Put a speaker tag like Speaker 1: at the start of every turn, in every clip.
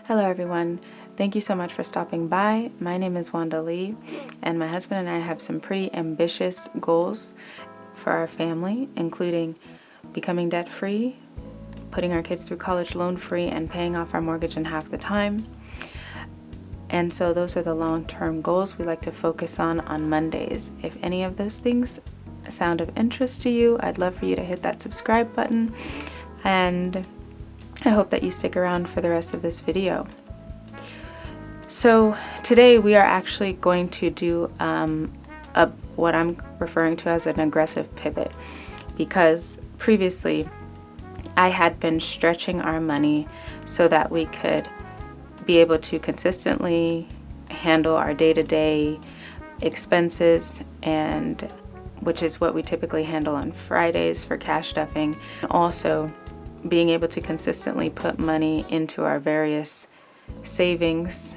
Speaker 1: Hello everyone, thank you so much for stopping by. My name is Wanda Lee, and my husband and I have some pretty ambitious goals for our family, including becoming debt-free, putting our kids through college loan-free, and paying off our mortgage in half the time. And so those are the long-term goals we like to focus on Mondays. If any of those things sound of interest to you, I'd love for you to hit that subscribe button, and I hope that you stick around for the rest of this video. So today we are actually going to do what I'm referring to as an aggressive pivot, because previously I had been stretching our money so that we could be able to consistently handle our day-to-day expenses, and which is what we typically handle on Fridays for cash stuffing. Also being able to consistently put money into our various savings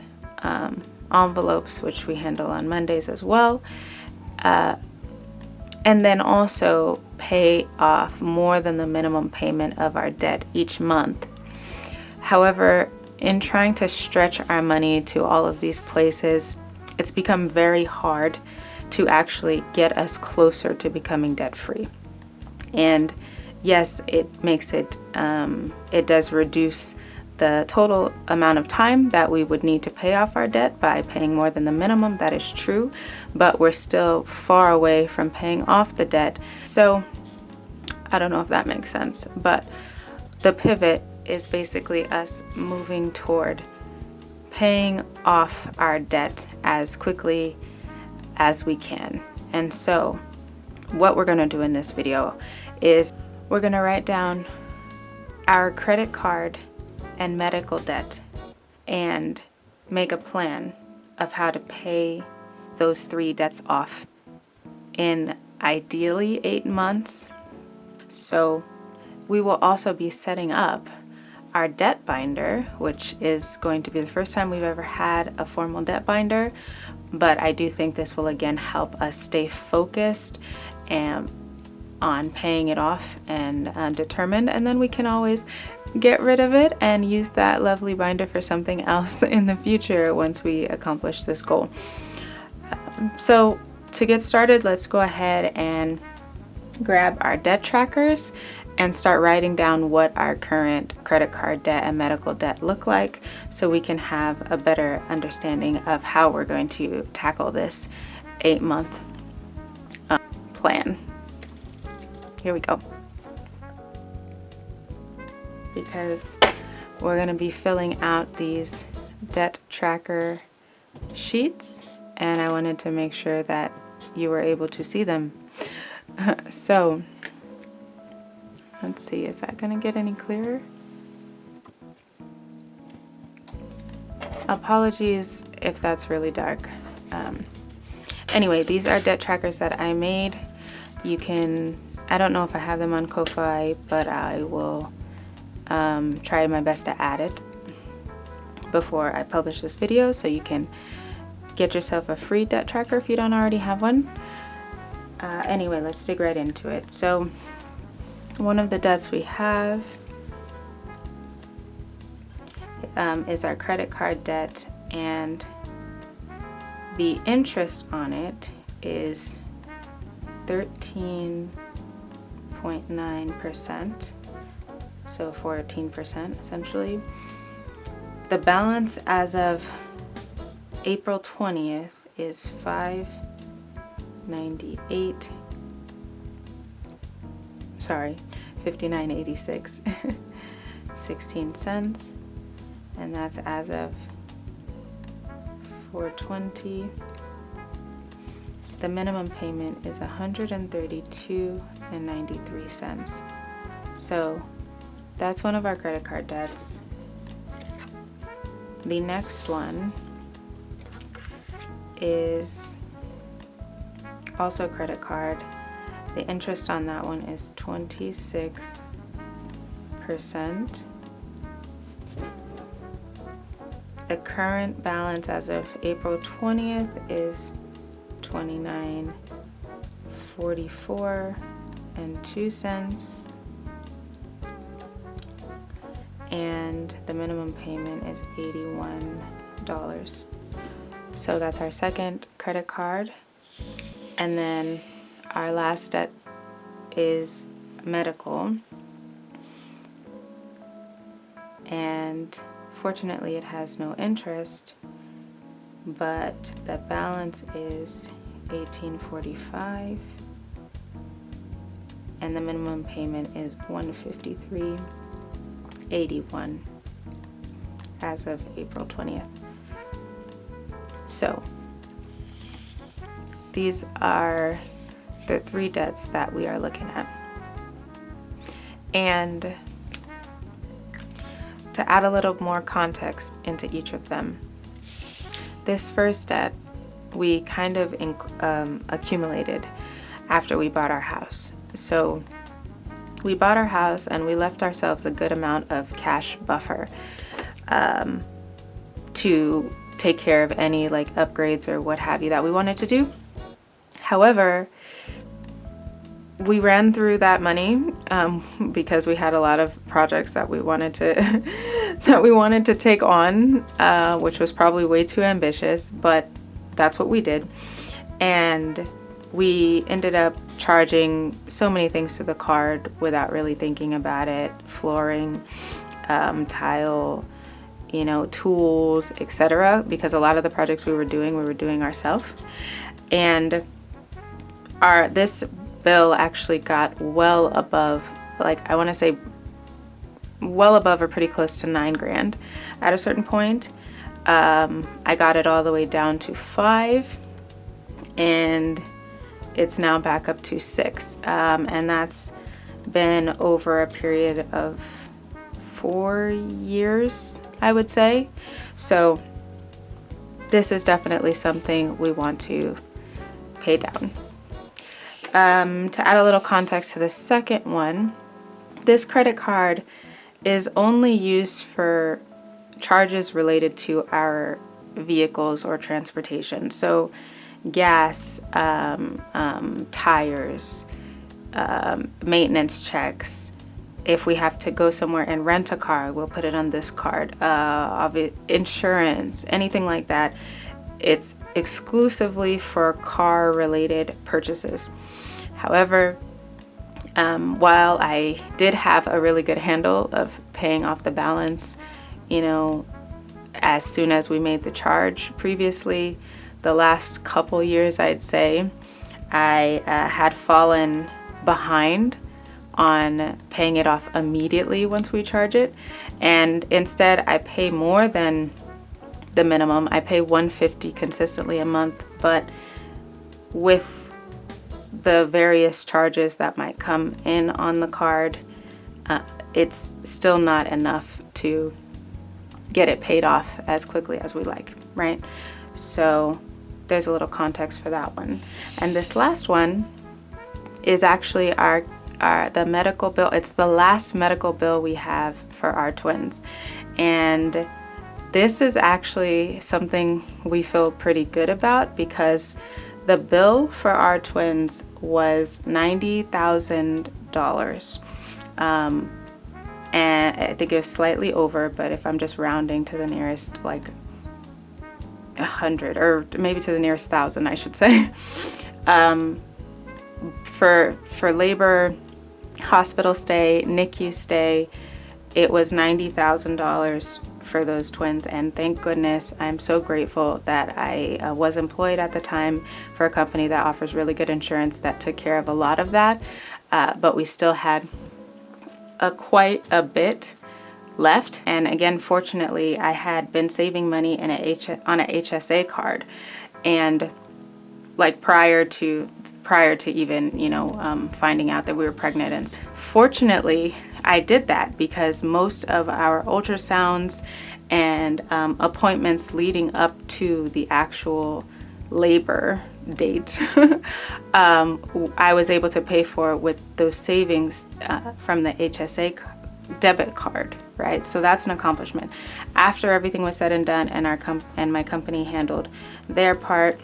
Speaker 1: envelopes, which we handle on Mondays as well, and then also pay off more than the minimum payment of our debt each month. However, in trying to stretch our money to all of these places, it's become very hard to actually get us closer to becoming debt-free. And yes, it makes it does reduce the total amount of time that we would need to pay off our debt by paying more than the minimum. That is true, but we're still far away from paying off the debt. So I don't know if that makes sense, but the pivot is basically us moving toward paying off our debt as quickly as we can. And so what we're going to do in this video is we're going to write down our credit card and medical debt and make a plan of how to pay those three debts off in ideally 8 months. So we will also be setting up our debt binder, which is going to be the first time we've ever had a formal debt binder, but I do think this will again help us stay focused and on paying it off and determined, and then we can always get rid of it and use that lovely binder for something else in the future once we accomplish this goal. So to get started, let's go ahead and grab our debt trackers and start writing down what our current credit card debt and medical debt look like, so we can have a better understanding of how we're going to tackle this 8-month plan. Here we go. Because we're going to be filling out these debt tracker sheets, and I wanted to make sure that you were able to see them. So let's see, is that going to get any clearer? Apologies if that's really dark. Anyway, these are debt trackers that I made. You can, I don't know if I have them on Ko-Fi, but I will try my best to add it before I publish this video, so you can get yourself a free debt tracker if you don't already have one. Anyway, let's dig right into it. So one of the debts we have is our credit card debt, and the interest on it is 13.9%, so 14% essentially. The balance as of April 20th is $59.86 16 cents, and that's as of 4/20. The minimum payment is $132.93. So that's one of our credit card debts. The next one is also credit card. The interest on that one is 26%. The current balance as of April 20th is $29.44 and 2 cents. and the minimum payment is $81. So that's our second credit card. And then our last debt is medical. And fortunately it has no interest, but the balance is $18.45 and the minimum payment is $153.81 as of April 20th. So these are the 3 debts that we are looking at. And to add a little more context into each of them, this first debt we kind of accumulated after we bought our house. So we bought our house and we left ourselves a good amount of cash buffer to take care of any like upgrades or what have you that we wanted to do. However, we ran through that money because we had a lot of projects that we wanted to take on, which was probably way too ambitious, but that's what we did. And we ended up charging so many things to the card without really thinking about it: flooring, tile, tools, etc. Because a lot of the projects we were doing ourselves. And this bill actually got well above, I want to say well above or pretty close to $9,000 at a certain point. I got it all the way down to 5, and it's now back up to 6. And that's been over a period of 4 years, I would say. So this is definitely something we want to pay down. To add a little context to the second one, this credit card is only used for charges related to our vehicles or transportation. So gas, tires, maintenance checks. If we have to go somewhere and rent a car, we'll put it on this card. Insurance, anything like that. It's exclusively for car related purchases. However, while I did have a really good handle of paying off the balance, as soon as we made the charge previously, the last couple years, I'd say, I had fallen behind on paying it off immediately once we charge it. And instead, I pay more than the minimum. I pay $150 consistently a month, but with the various charges that might come in on the card, it's still not enough to get it paid off as quickly as we like, right? So there's a little context for that one. And this last one is actually the medical bill. It's the last medical bill we have for our twins. And this is actually something we feel pretty good about because the bill for our twins was $90,000. And I think it was slightly over, but if I'm just rounding to the nearest 100 or maybe to the nearest 1,000, I should say. For labor, hospital stay, NICU stay, it was $90,000 for those twins, and thank goodness, I'm so grateful that I was employed at the time for a company that offers really good insurance that took care of a lot of that, but we still had quite a bit left. And again, fortunately, I had been saving money on a HSA card, and prior to even finding out that we were pregnant. And fortunately, I did that because most of our ultrasounds and appointments leading up to the actual labor date, I was able to pay for with those savings from the HSA debit card, right? So that's an accomplishment. After everything was said and done, and my company handled their part,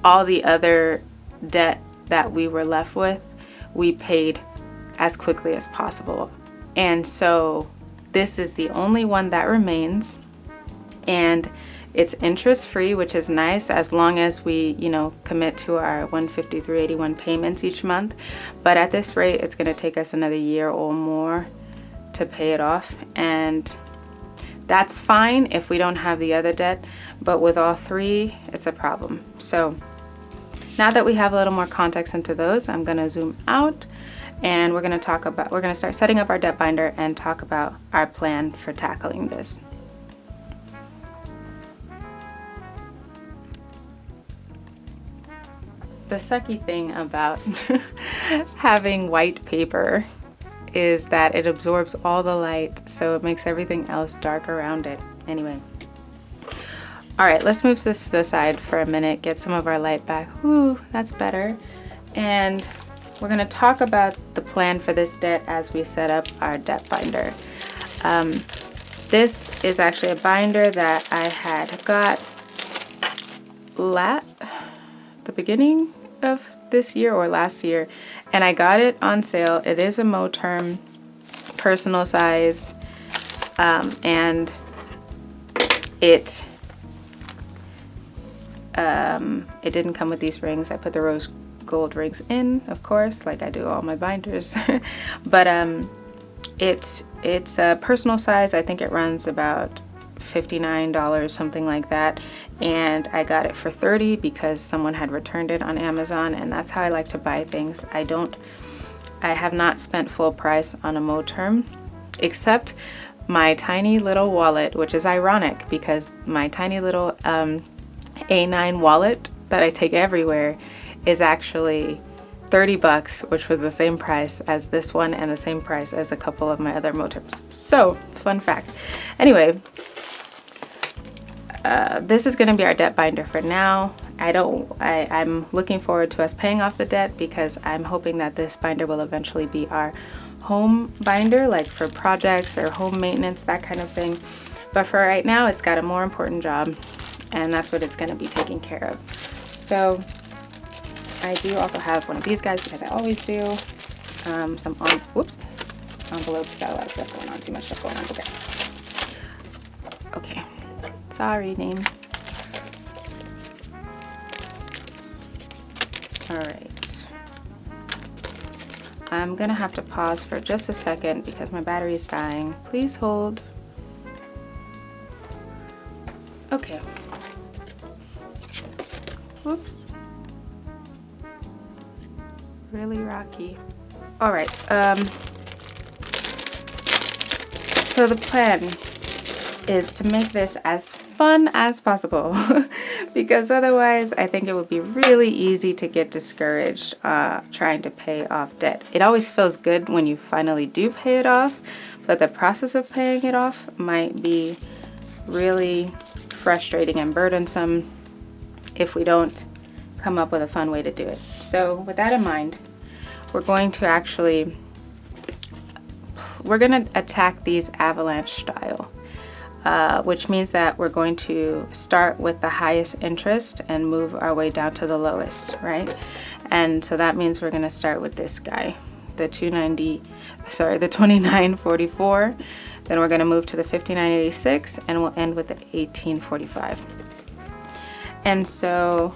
Speaker 1: all the other debt that we were left with, we paid as quickly as possible. And so this is the only one that remains, and it's interest free, which is nice as long as we, commit to our $153.81 payments each month. But at this rate, it's going to take us another year or more to pay it off, and that's fine if we don't have the other debt, but with all three, it's a problem. So now that we have a little more context into those, I'm going to zoom out, and we're going to start setting up our debt binder and talk about our plan for tackling this. The sucky thing about having white paper is that it absorbs all the light, so it makes everything else dark around it. Anyway. All right, let's move this to the side for a minute, get some of our light back. Whew, that's better. And we're gonna talk about the plan for this debt as we set up our debt binder. This is actually a binder that I had got the beginning of this year or last year, and I got it on sale. It is a Moterm personal size, and it didn't come with these rings. I put the rose gold rings in, of course, like I do all my binders. But it's a personal size. I think it runs about $59, something like that, and I got it for $30 because someone had returned it on Amazon, and that's how I like to buy things. I have not spent full price on a Moterm, except my tiny little wallet, which is ironic because my tiny little A9 wallet that I take everywhere is actually $30, which was the same price as this one and the same price as a couple of my other Moterms. So, fun fact. Anyway, this is going to be our debt binder for now. I'm looking forward to us paying off the debt because I'm hoping that this binder will eventually be our home binder, like for projects or home maintenance, that kind of thing. But for right now, it's got a more important job, and that's what it's going to be taking care of. So I do also have one of these guys because I always do. Some envelopes, got a lot of stuff going on, too much stuff going on. Okay. Sorry, name. All right. I'm gonna have to pause for just a second because my battery is dying. Please hold. Okay. Whoops. Really rocky. All right. So the plan is to make this as fun as possible because otherwise I think it would be really easy to get discouraged trying to pay off debt. It always feels good when you finally do pay it off, but the process of paying it off might be really frustrating and burdensome if we don't come up with a fun way to do it. So with that in mind, we're going to attack these avalanche style. Which means that we're going to start with the highest interest and move our way down to the lowest, right? And so that means we're going to start with this guy, the 2944. Then we're going to move to the 5986, and we'll end with the 1845. And so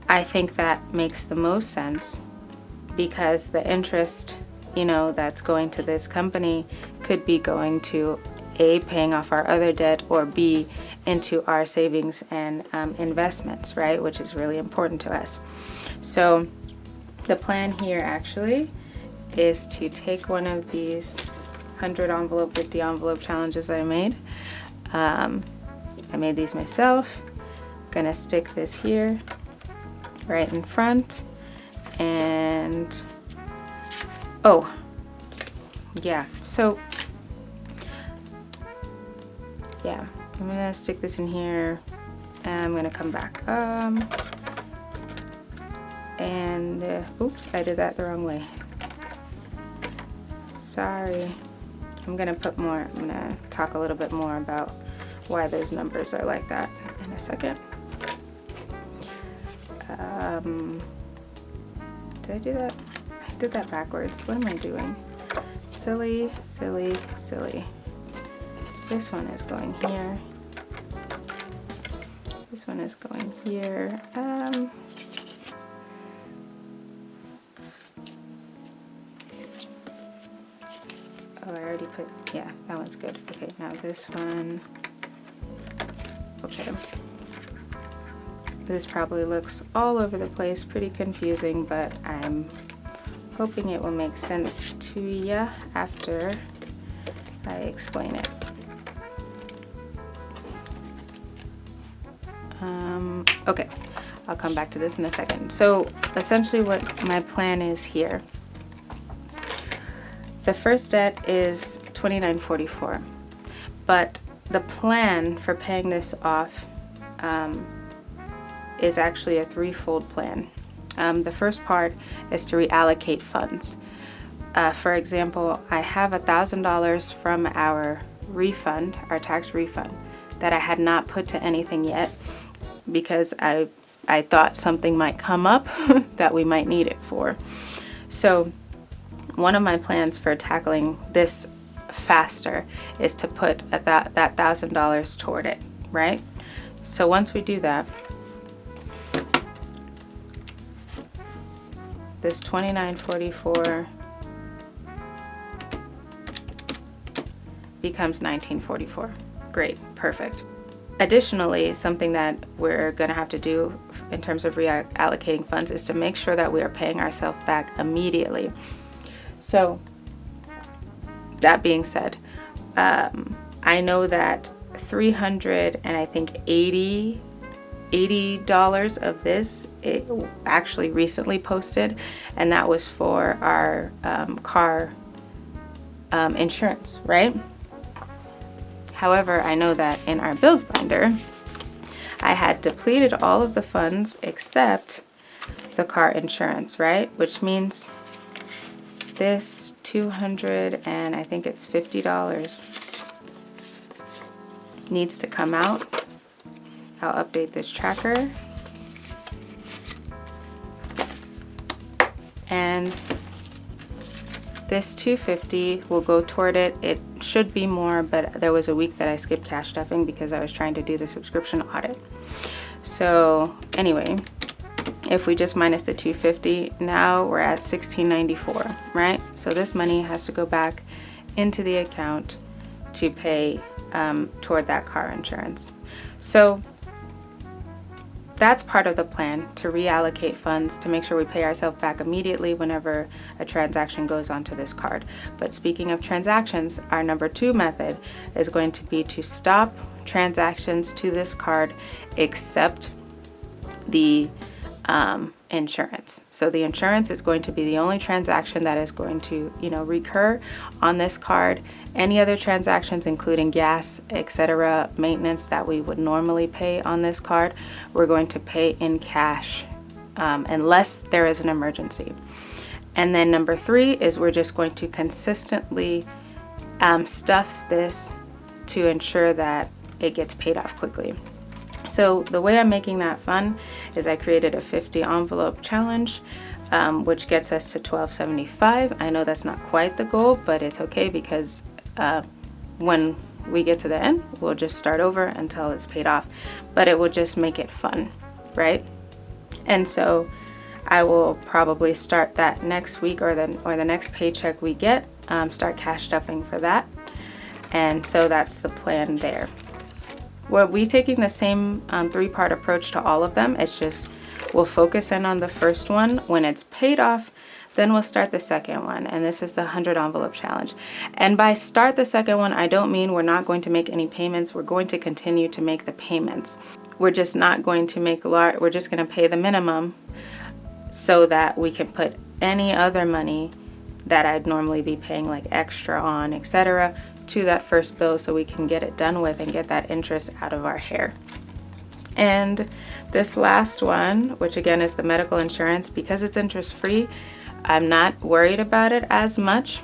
Speaker 1: I think that makes the most sense because the interest, that's going to this company could be going to A, paying off our other debt, or B, into our savings and investments, right? Which is really important to us. So the plan here actually is to take one of these 100 envelope, 50 envelope challenges I made. I made these myself. Gonna stick this here right in front, and I'm gonna stick this in here, and I'm gonna come back. Oops, I did that the wrong way. Sorry. I'm gonna talk a little bit more about why those numbers are like that in a second. Did I do that? I did that backwards. What am I doing? Silly, silly, silly. This one is going here. This one is going here. Oh, I already put, yeah, that one's good. Okay, now this one. Okay. This probably looks all over the place, pretty confusing, but I'm hoping it will make sense to ya after I explain it. Okay, I'll come back to this in a second. So essentially what my plan is here. The first debt is $29.44, but the plan for paying this off is actually a threefold plan. The first part is to reallocate funds. For example, I have $1,000 from our refund, our tax refund, that I had not put to anything yet because I thought something might come up that we might need it for. So one of my plans for tackling this faster is to put that $1,000 toward it, right? So once we do that, this $29.44 becomes $19.44. Great, perfect. Additionally, something that we're going to have to do in terms of reallocating funds is to make sure that we are paying ourselves back immediately. So that being said, I know that $380 of this it actually recently posted, and that was for our car insurance, right? However, I know that in our bills binder, I had depleted all of the funds except the car insurance, right? Which means this $200 and I think it's $50 needs to come out. I'll update this tracker. And this $250 will go toward it. It should be more, but there was a week that I skipped cash stuffing because I was trying to do the subscription audit. So anyway, if we just minus the $250, now we're at $16.94, right? So this money has to go back into the account to pay toward that car insurance. So that's part of the plan, to reallocate funds to make sure we pay ourselves back immediately whenever a transaction goes onto this card. But speaking of transactions, our number 2 method is going to be to stop transactions to this card except the insurance. So the insurance is going to be the only transaction that is going to, recur on this card. Any other transactions, including gas, etc., maintenance that we would normally pay on this card, we're going to pay in cash unless there is an emergency. And then number 3 is we're just going to consistently stuff this to ensure that it gets paid off quickly. So the way I'm making that fun is I created a 50 envelope challenge, which gets us to $12.75. I know that's not quite the goal, but it's okay because when we get to the end, we'll just start over until it's paid off. But it will just make it fun, right? And so I will probably start that next week or the next paycheck we get, start cash stuffing for that. And so that's the plan there. We're taking the same 3-part approach to all of them. It's just we'll focus in on the first one. When it's paid off, then we'll start the second one. And this is the 100 envelope challenge. And by start the second one, I don't mean we're not going to make any payments. We're going to continue to make the payments. We're just not going to make we're just going to pay the minimum so that we can put any other money that I'd normally be paying like extra on, etc., to that first bill so we can get it done with and get that interest out of our hair. And this last one, which again is the medical insurance, because it's interest free, I'm not worried about it as much.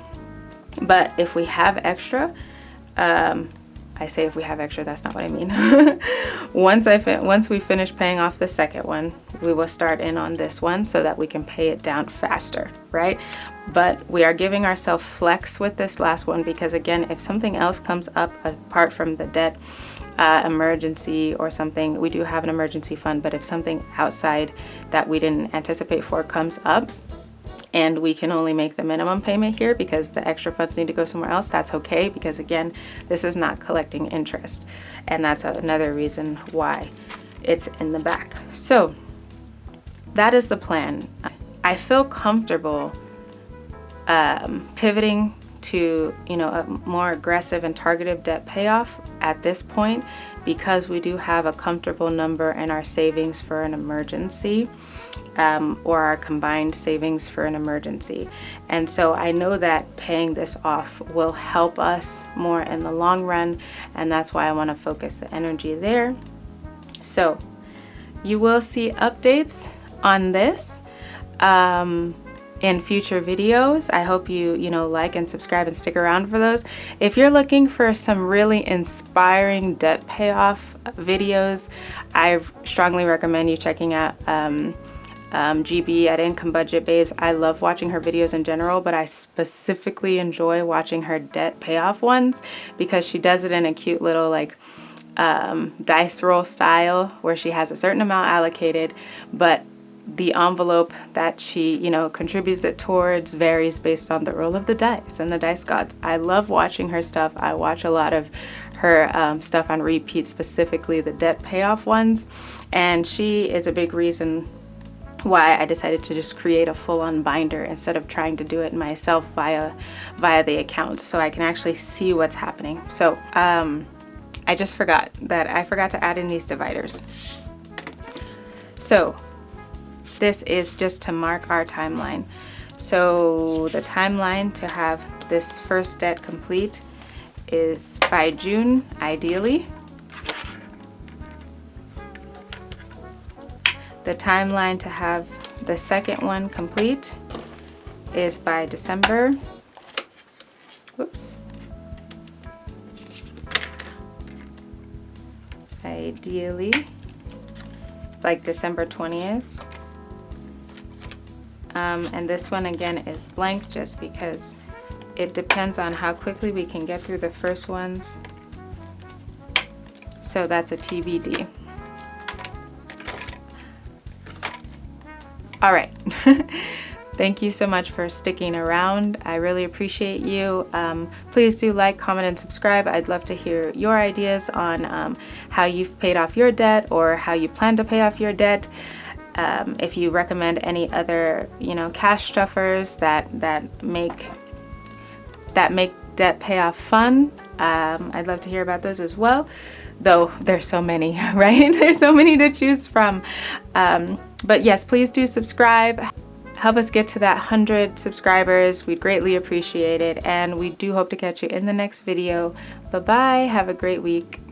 Speaker 1: But if we have extra, I say if we have extra, that's not what I mean. Once we finish paying off the second one, we will start in on this one so that we can pay it down faster, right? But we are giving ourselves flex with this last one because, again, if something else comes up apart from the debt emergency or something, we do have an emergency fund, but if something outside that we didn't anticipate for comes up, and we can only make the minimum payment here because the extra funds need to go somewhere else, that's okay, because again, this is not collecting interest. And that's another reason why it's in the back. So that is the plan. I feel comfortable pivoting to, you know, a more aggressive and targeted debt payoff at this point because we do have a comfortable number in our savings for an emergency, or our combined savings for an emergency. And so I know that paying this off will help us more in the long run, and that's why I want to focus the energy there. So you will see updates on this in future videos. I hope you like and subscribe and stick around for those. If you're looking for some really inspiring debt payoff videos, I strongly recommend you checking out GB at Income Budget Babes. I love watching her videos in general, but I specifically enjoy watching her debt payoff ones because she does it in a cute little like dice roll style where she has a certain amount allocated, but the envelope that she contributes it towards varies based on the roll of the dice and the dice gods. I love watching her stuff. I watch a lot of her stuff on repeat, specifically the debt payoff ones, and she is a big reason why I decided to just create a full-on binder instead of trying to do it myself via the account, so I can actually see what's happening. So I just forgot to add in these dividers. So this is just to mark our timeline. So the timeline to have this first debt complete is by June, ideally. The timeline to have the second one complete is by December. Whoops. Ideally, like December 20th. And this one again is blank just because it depends on how quickly we can get through the first ones. So that's a TBD. All right. Thank you so much for sticking around. I really appreciate you. Please do like, comment, and subscribe. I'd love to hear your ideas on how you've paid off your debt or how you plan to pay off your debt. If you recommend any other, cash stuffers that make debt payoff fun, I'd love to hear about those as well. Though there's so many, right? There's so many to choose from. But yes, please do subscribe. Help us get to that 100 subscribers. We'd greatly appreciate it. And we do hope to catch you in the next video. Bye-bye. Have a great week.